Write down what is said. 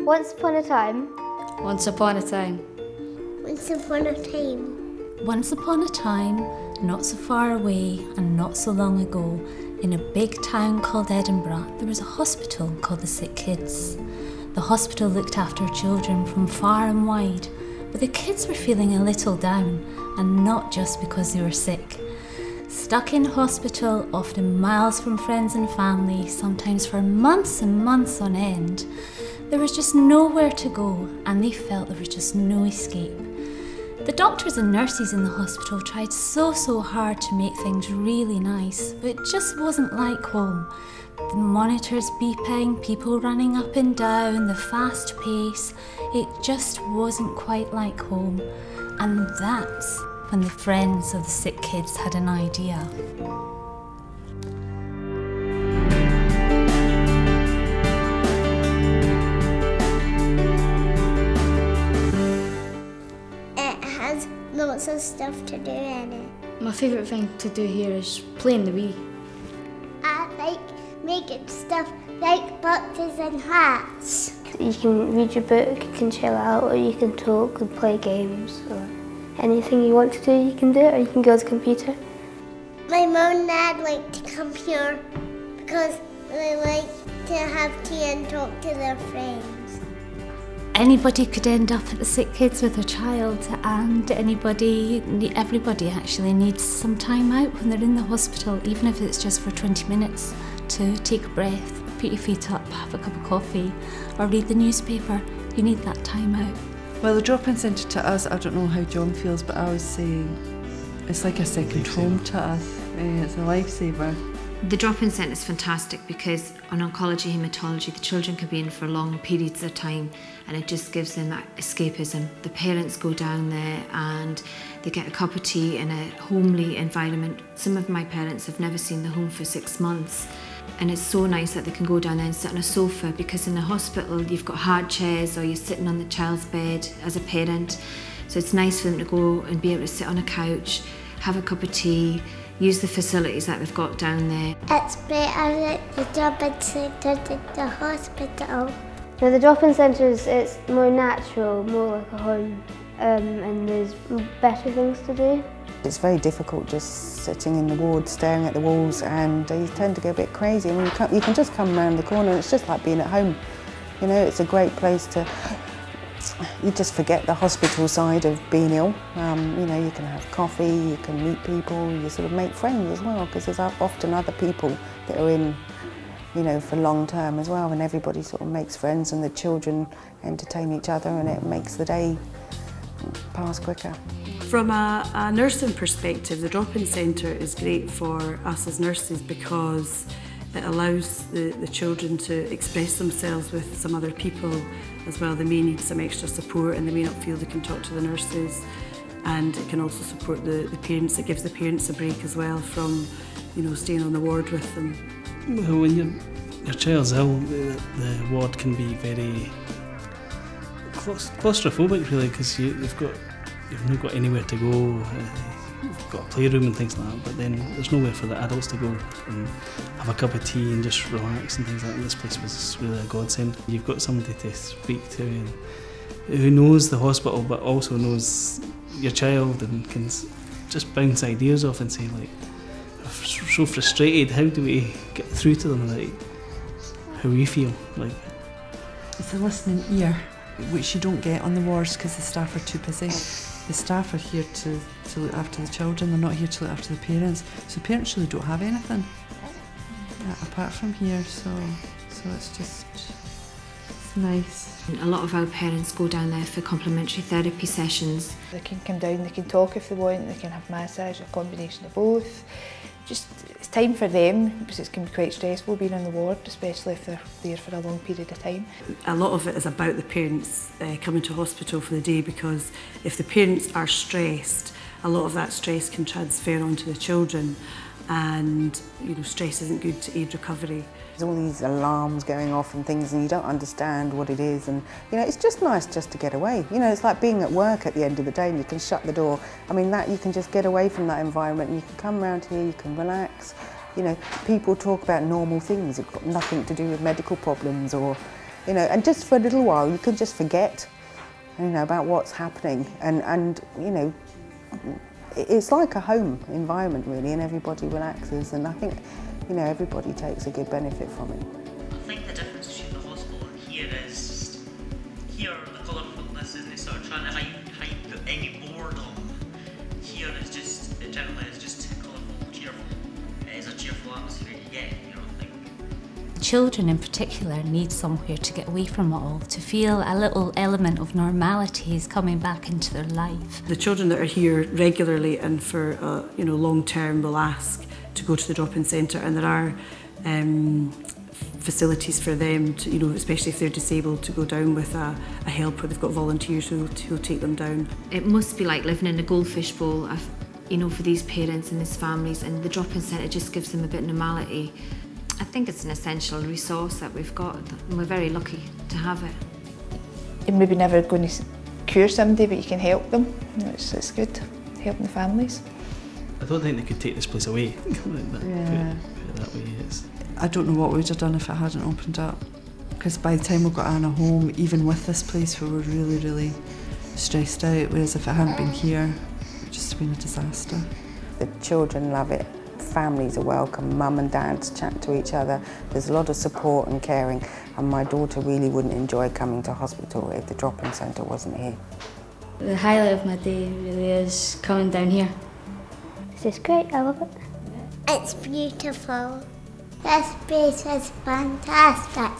Once upon a time. Once upon a time. Once upon a time. Once upon a time, not so far away and not so long ago, in a big town called Edinburgh, there was a hospital called the Sick Kids. The hospital looked after children from far and wide, but the kids were feeling a little down, and not just because they were sick. Stuck in hospital, often miles from friends and family, sometimes for months and months on end, there was just nowhere to go, and they felt there was just no escape. The doctors and nurses in the hospital tried so hard to make things really nice, but it just wasn't like home. The monitors beeping, people running up and down, the fast pace, it just wasn't quite like home. And that's when the friends of the Sick Kids had an idea. It has lots of stuff to do in it. My favourite thing to do here is playing the Wii. I like making stuff like boxes and hats. You can read your book, you can chill out, or you can talk and play games, or anything you want to do, you can do it, or you can go to the computer. My mum and dad like to come here because they like to have tea and talk to their friends. Anybody could end up at the Sick Kids with a child, and everybody actually needs some time out when they're in the hospital, even if it's just for 20 minutes, to take a breath, put your feet up, have a cup of coffee, or read the newspaper. You need that time out. Well, the drop-in centre to us, I don't know how John feels, but I was saying it's like a second home to us. It's a lifesaver. The drop-in centre is fantastic because on oncology, haematology, the children can be in for long periods of time, and it just gives them that escapism. The parents go down there and they get a cup of tea in a homely environment. Some of my parents have never seen the home for 6 months, and it's so nice that they can go down there and sit on a sofa, because in the hospital you've got hard chairs or you're sitting on the child's bed as a parent. So it's nice for them to go and be able to sit on a couch, have a cup of tea, use the facilities that they've got down there. It's better than the drop-in centre than the hospital. Now, the drop-in centres, it's more natural, more like a home, and there's better things to do. It's very difficult just sitting in the ward, staring at the walls, and you tend to go a bit crazy. I mean, you can just come around the corner and it's just like being at home. You know, it's a great place to, you just forget the hospital side of being ill. You know, you can have coffee, you can meet people, you sort of make friends as well, because there's often other people that are in, you know, for long term as well, and everybody sort of makes friends and the children entertain each other and it makes the day pass quicker. From a nursing perspective, the drop-in centre is great for us as nurses because it allows the children to express themselves with some other people as well. They may need some extra support and they may not feel they can talk to the nurses, and it can also support the parents. It gives the parents a break as well from, you know, staying on the ward with them. Well, when your child's ill, the ward can be very claustrophobic really, because you've not got anywhere to go. You've got a playroom and things like that, but then there's nowhere for the adults to go and have a cup of tea and just relax and things like that. This place was really a godsend. You've got somebody to speak to and who knows the hospital but also knows your child and can just bounce ideas off and say, like, I'm so frustrated, how do we get through to them, like, how we feel. Like, It's a listening ear, which you don't get on the wards because the staff are too busy. The staff are here to look after the children, they're not here to look after the parents. So parents really don't have anything apart from here, so it's just, it's nice. A lot of our parents go down there for complementary therapy sessions. They can come down, they can talk if they want, they can have massage, a combination of both. Just, it's time for them, because it can be quite stressful being on the ward, especially if they're there for a long period of time. A lot of it is about the parents coming to hospital for the day, because if the parents are stressed, a lot of that stress can transfer onto the children, and you know, stress isn't good to aid recovery. There's all these alarms going off and things and you don't understand what it is, and you know, it's just nice just to get away. You know, it's like being at work at the end of the day and you can shut the door. I mean, that you can just get away from that environment and you can come around here, you can relax. You know, people talk about normal things, it's got nothing to do with medical problems or, you know, and just for a little while you can just forget, you know, about what's happening, and you know, it's like a home environment really, and everybody relaxes, and I think, you know, everybody takes a good benefit from it. I think the difference between the hospital and here is just, here the colourfulness isn't sort of trying to hide any boredom. Here is just, it generally is just colourful, cheerful. It is a cheerful atmosphere you get, you know, I think. Children in particular need somewhere to get away from it all, to feel a little element of normality is coming back into their life. The children that are here regularly and for you know, long term will ask to go to the drop-in centre, and there are facilities for them to, you know, especially if they're disabled, to go down with a helper. They've got volunteers who'll take them down. It must be like living in a goldfish bowl, you know, for these parents and these families, and the drop-in centre just gives them a bit of normality. I think it's an essential resource that we've got, and we're very lucky to have it. You're maybe never going to cure somebody, but you can help them. You know, it's good, helping the families. I don't think they could take this place away. Yeah. Put it that way. I don't know what we'd have done if it hadn't opened up, because by the time we got Anna home, even with this place, we were really, really stressed out, whereas if it hadn't been here, it would just have been a disaster. The children love it, families are welcome, mum and dads chat to each other, there's a lot of support and caring, and my daughter really wouldn't enjoy coming to hospital if the drop-in centre wasn't here. The highlight of my day really is coming down here. This is great, I love it. It's beautiful. This place is fantastic.